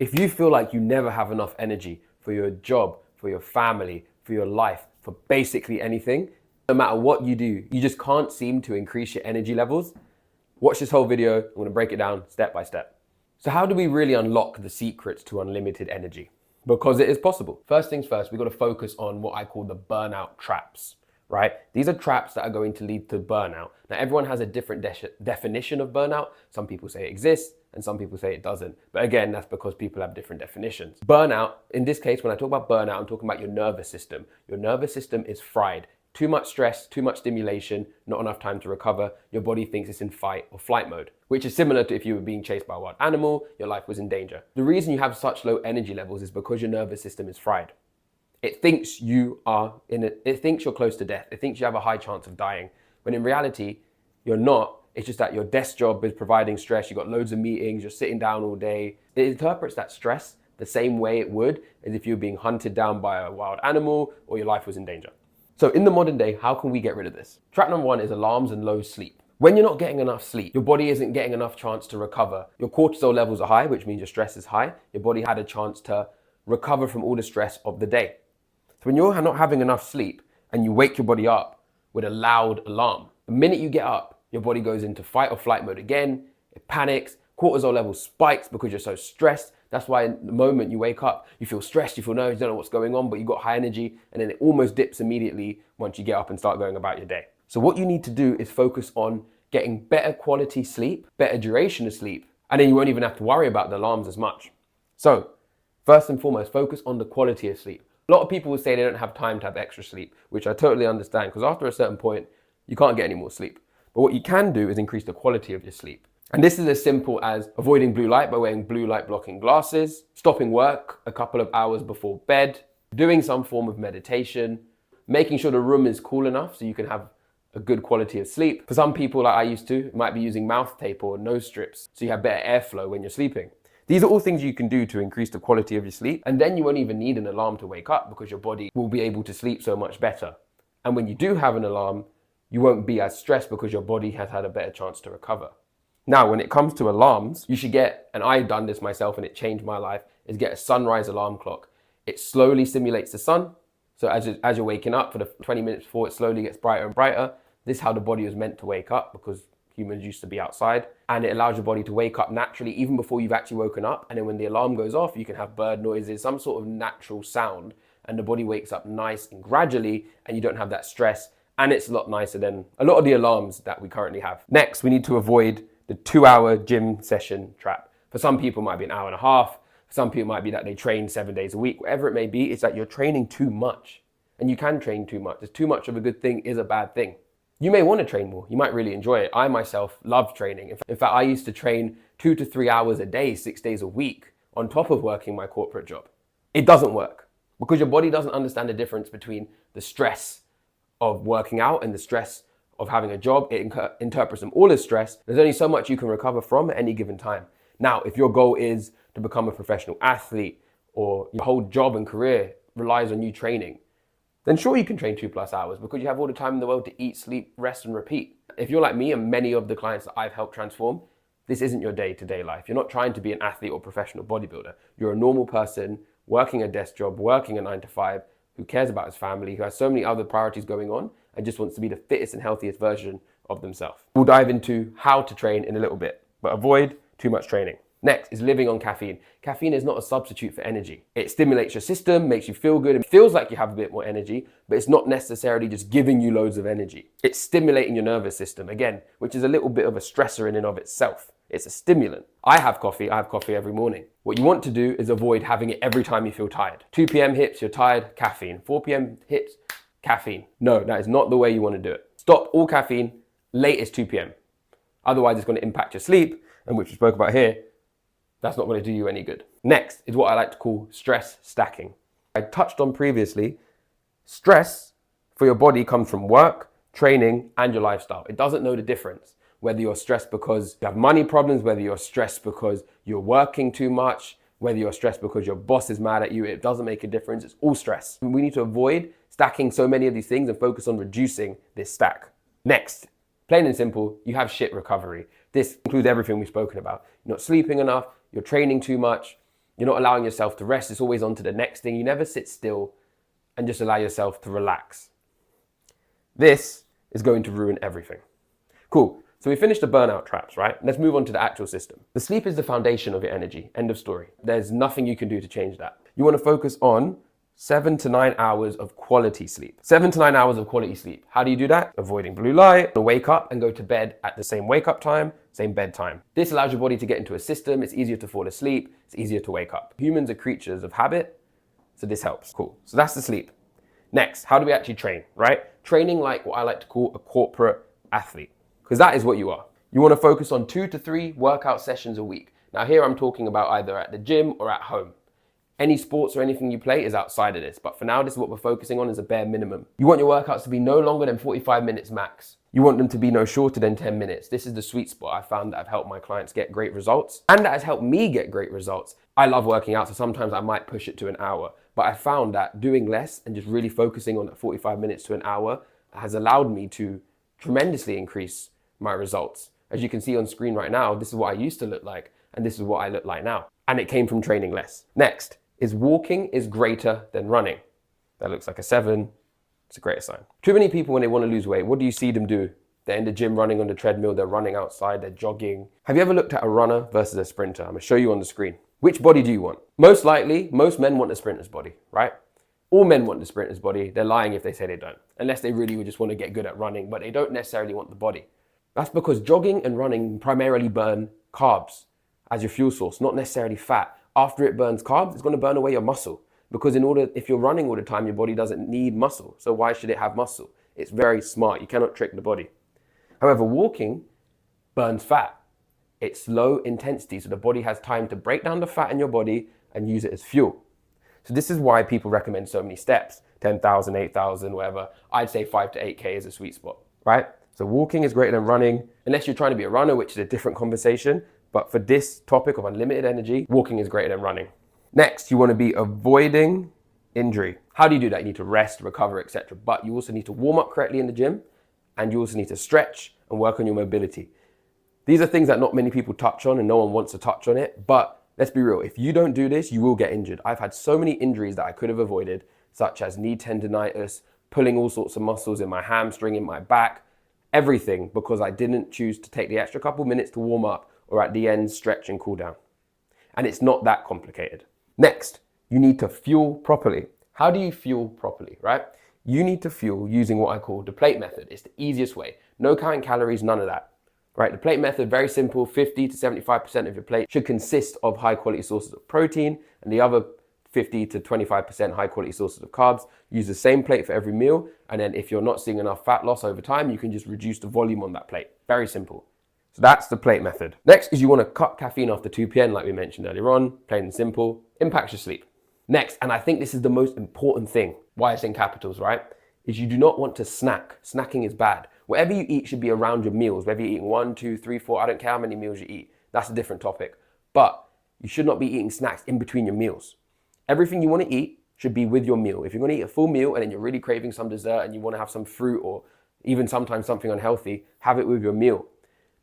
If you feel like you never have enough energy for your job, for your family, for your life, for basically anything, no matter what you do, you just can't seem to increase your energy levels, watch this whole video. I'm going to break it down step by step. So how do we really unlock the secrets to unlimited energy? Because it is possible. First things first, we've got to focus on what I call the burnout traps, right? These are traps that are going to lead to burnout. Now, everyone has a different definition of burnout. Some people say it exists and some people say it doesn't. But again, that's because people have different definitions. Burnout, in this case, when I talk about burnout, I'm talking about your nervous system. Your nervous system is fried. Too much stress, too much stimulation, not enough time to recover. Your body thinks it's in fight or flight mode, which is similar to if you were being chased by a wild animal, your life was in danger. The reason you have such low energy levels is because your nervous system is fried. It thinks it thinks you're close to death. It thinks you have a high chance of dying. When in reality, you're not. It's just that your desk job is providing stress. You've got loads of meetings, you're sitting down all day. It interprets that stress the same way it would as if you were being hunted down by a wild animal or your life was in danger. So in the modern day, how can we get rid of this? Trap number one is alarms and low sleep. When you're not getting enough sleep, your body isn't getting enough chance to recover. Your cortisol levels are high, which means your stress is high. Your body had a chance to recover from all the stress of the day. So when you're not having enough sleep and you wake your body up with a loud alarm, the minute you get up, your body goes into fight or flight mode again. It panics, cortisol level spikes because you're so stressed. That's why in the moment you wake up, you feel stressed, you feel nervous, you don't know what's going on, but you've got high energy, and then it almost dips immediately once you get up and start going about your day. So what you need to do is focus on getting better quality sleep, better duration of sleep, and then you won't even have to worry about the alarms as much. So first and foremost, focus on the quality of sleep. A lot of people will say they don't have time to have extra sleep, which I totally understand, because after a certain point, you can't get any more sleep. But what you can do is increase the quality of your sleep. And this is as simple as avoiding blue light by wearing blue light blocking glasses, stopping work a couple of hours before bed, doing some form of meditation, making sure the room is cool enough so you can have a good quality of sleep. For some people, like I used to, might be using mouth tape or nose strips so you have better airflow when you're sleeping. These are all things you can do to increase the quality of your sleep, and then you won't even need an alarm to wake up because your body will be able to sleep so much better. And when you do have an alarm, you won't be as stressed because your body has had a better chance to recover. Now, when it comes to alarms, you should get, and I've done this myself and it changed my life, is get a sunrise alarm clock. It slowly simulates the sun. So as you're waking up for the 20 minutes before, it slowly gets brighter and brighter. This is how the body was meant to wake up because humans used to be outside. And it allows your body to wake up naturally even before you've actually woken up. And then when the alarm goes off, you can have bird noises, some sort of natural sound, and the body wakes up nice and gradually, and you don't have that stress. And it's a lot nicer than a lot of the alarms that we currently have. Next, we need to avoid the 2-hour gym session trap. For some people, it might be an hour and a half. For some people, it might be that they train 7 days a week. Whatever it may be, it's that you're training too much. And you can train too much. Too much of a good thing is a bad thing. You may want to train more. You might really enjoy it. I myself love training. In fact, I used to train 2 to 3 hours a day, 6 days a week, on top of working my corporate job. It doesn't work because your body doesn't understand the difference between the stress of working out and the stress of having a job. It interprets them all as stress. There's only so much you can recover from at any given time. Now, if your goal is to become a professional athlete or your whole job and career relies on you training, then sure you can train 2+ hours because you have all the time in the world to eat, sleep, rest, and repeat. If you're like me and many of the clients that I've helped transform, this isn't your day-to-day life. You're not trying to be an athlete or professional bodybuilder. You're a normal person working a desk job, working a 9 to 5, who cares about his family, who has so many other priorities going on, and just wants to be the fittest and healthiest version of themselves. We'll dive into how to train in a little bit, but avoid too much training. Next is living on caffeine. Caffeine is not a substitute for energy. It stimulates your system, makes you feel good. It feels like you have a bit more energy, but it's not necessarily just giving you loads of energy. It's stimulating your nervous system, again, which is a little bit of a stressor in and of itself. It's a stimulant. I have coffee every morning. What you want to do is avoid having it every time you feel tired. 2 p.m. hits, you're tired, caffeine. 4 p.m. hits, caffeine. No, that is not the way you want to do it. Stop all caffeine, latest 2 p.m. Otherwise, it's going to impact your sleep, and which we spoke about here, that's not going to do you any good. Next is what I like to call stress stacking. I touched on previously, stress for your body comes from work, training, and your lifestyle. It doesn't know the difference. Whether you're stressed because you have money problems, whether you're stressed because you're working too much, whether you're stressed because your boss is mad at you, it doesn't make a difference. It's all stress. We need to avoid stacking so many of these things and focus on reducing this stack. Next, plain and simple, you have shit recovery. This includes everything we've spoken about. You're not sleeping enough, you're training too much, You're not allowing yourself to rest. It's always on to the next thing. You never sit still and just allow yourself to relax. This is going to ruin everything. Cool. So we finished the burnout traps, right? Let's move on to the actual system. The sleep is the foundation of your energy. End of story. There's nothing you can do to change that. You want to focus on 7 to 9 hours of quality sleep. 7 to 9 hours of quality sleep. How do you do that? Avoiding blue light, wake up and go to bed at the same wake up time, same bedtime. This allows your body to get into a system. It's easier to fall asleep. It's easier to wake up. Humans are creatures of habit, so this helps. Cool. So that's the sleep. Next, how do we actually train, right? Training like what I like to call a corporate athlete, because that is what you are. You want to focus on 2 to 3 workout sessions a week. Now here I'm talking about either at the gym or at home. Any sports or anything you play is outside of this, but for now, this is what we're focusing on as a bare minimum. You want your workouts to be no longer than 45 minutes max. You want them to be no shorter than 10 minutes. This is the sweet spot. I found that I've helped my clients get great results, and that has helped me get great results. I love working out, so sometimes I might push it to an hour, but I found that doing less and just really focusing on that 45 minutes to an hour has allowed me to tremendously increase my results. As you can see on screen right now, this is what I used to look like, and this is what I look like now. And it came from training less. Next is walking is greater than running. That looks like a 7. It's a greater sign. Too many people, when they want to lose weight, what do you see them do? They're in the gym running on the treadmill, they're running outside, they're jogging. Have you ever looked at a runner versus a sprinter? I'm gonna show you on the screen. Which body do you want? Most likely, most men want a sprinter's body, right? All men want the sprinter's body. They're lying if they say they don't, unless they really just want to get good at running, but they don't necessarily want the body. That's because jogging and running primarily burn carbs as your fuel source, not necessarily fat. After it burns carbs, it's going to burn away your muscle, because if you're running all the time, your body doesn't need muscle. So why should it have muscle? It's very smart. You cannot trick the body. However, walking burns fat. It's low intensity, so the body has time to break down the fat in your body and use it as fuel. So this is why people recommend so many steps, 10,000, 8,000, whatever. I'd say 5 to 8K is a sweet spot, right? So walking is greater than running, unless you're trying to be a runner, which is a different conversation. But for this topic of unlimited energy, walking is greater than running. Next, you want to be avoiding injury. How do you do that? You need to rest, recover, etc. But you also need to warm up correctly in the gym, and you also need to stretch and work on your mobility. These are things that not many people touch on, and no one wants to touch on it. But let's be real, if you don't do this, you will get injured. I've had so many injuries that I could have avoided, such as knee tendonitis, pulling all sorts of muscles in my hamstring, in my back, everything, because I didn't choose to take the extra couple minutes to warm up, or at the end, stretch and cool down. And it's not that complicated. Next, you need to fuel properly. How do you fuel properly, right? You need to fuel using what I call the plate method. It's the easiest way. No counting calories, none of that, right? The plate method, very simple. 50 to 75% of your plate should consist of high quality sources of protein, and the other 50 to 25% high quality sources of carbs. Use the same plate for every meal. And then if you're not seeing enough fat loss over time, you can just reduce the volume on that plate. Very simple. So that's the plate method. Next is you want to cut caffeine after 2 p.m. like we mentioned earlier on, plain and simple, impacts your sleep. Next, and I think this is the most important thing, why it's in capitals, right? Is you do not want to snack. Snacking is bad. Whatever you eat should be around your meals, whether you're eating 1, 2, 3, 4, I don't care how many meals you eat. That's a different topic. But you should not be eating snacks in between your meals. Everything you want to eat should be with your meal. If you're going to eat a full meal and then you're really craving some dessert and you want to have some fruit or even sometimes something unhealthy, have it with your meal.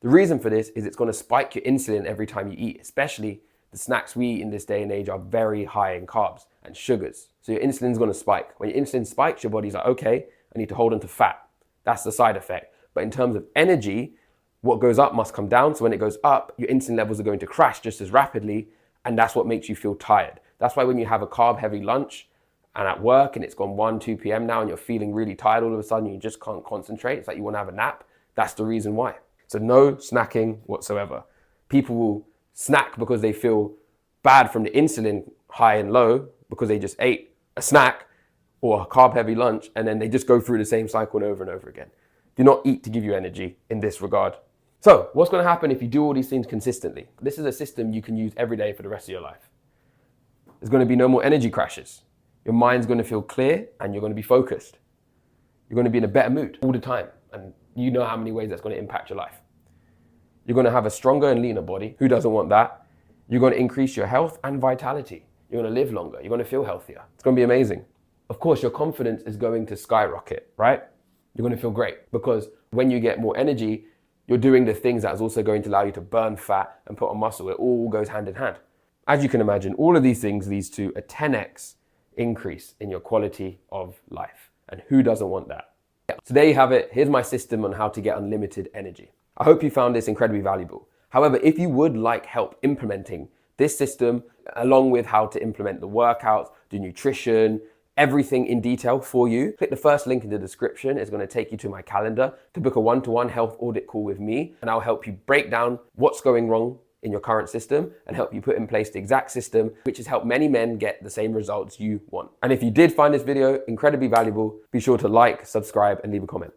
The reason for this is it's going to spike your insulin every time you eat, especially the snacks we eat in this day and age are very high in carbs and sugars. So your insulin's going to spike. When your insulin spikes, your body's like, okay, I need to hold on to fat. That's the side effect. But in terms of energy, what goes up must come down. So when it goes up, your insulin levels are going to crash just as rapidly. And that's what makes you feel tired. That's why when you have a carb heavy lunch and at work and it's gone 1, 2 p.m. now and you're feeling really tired all of a sudden, you just can't concentrate. It's like you want to have a nap. That's the reason why. So no snacking whatsoever. People will snack because they feel bad from the insulin high and low because they just ate a snack or a carb heavy lunch and then they just go through the same cycle over and over again. Do not eat to give you energy in this regard. So what's going to happen if you do all these things consistently? This is a system you can use every day for the rest of your life. There's going to be no more energy crashes. Your mind's going to feel clear and you're going to be focused. You're going to be in a better mood all the time. And you know how many ways that's going to impact your life. You're going to have a stronger and leaner body. Who doesn't want that? You're going to increase your health and vitality. You're going to live longer. You're going to feel healthier. It's going to be amazing. Of course, your confidence is going to skyrocket, right? You're going to feel great because when you get more energy, you're doing the things that's also going to allow you to burn fat and put on muscle. It all goes hand in hand. As you can imagine, all of these things leads to a 10x increase in your quality of life. And who doesn't want that? So there you have it. Here's my system on how to get unlimited energy. I hope you found this incredibly valuable. However, if you would like help implementing this system, along with how to implement the workouts, the nutrition, everything in detail for you, click the first link in the description. It's going to take you to my calendar to book a one-to-one health audit call with me, and I'll help you break down what's going wrong in your current system and help you put in place the exact system which has helped many men get the same results you want. And if you did find this video incredibly valuable, be sure to like, subscribe, and leave a comment.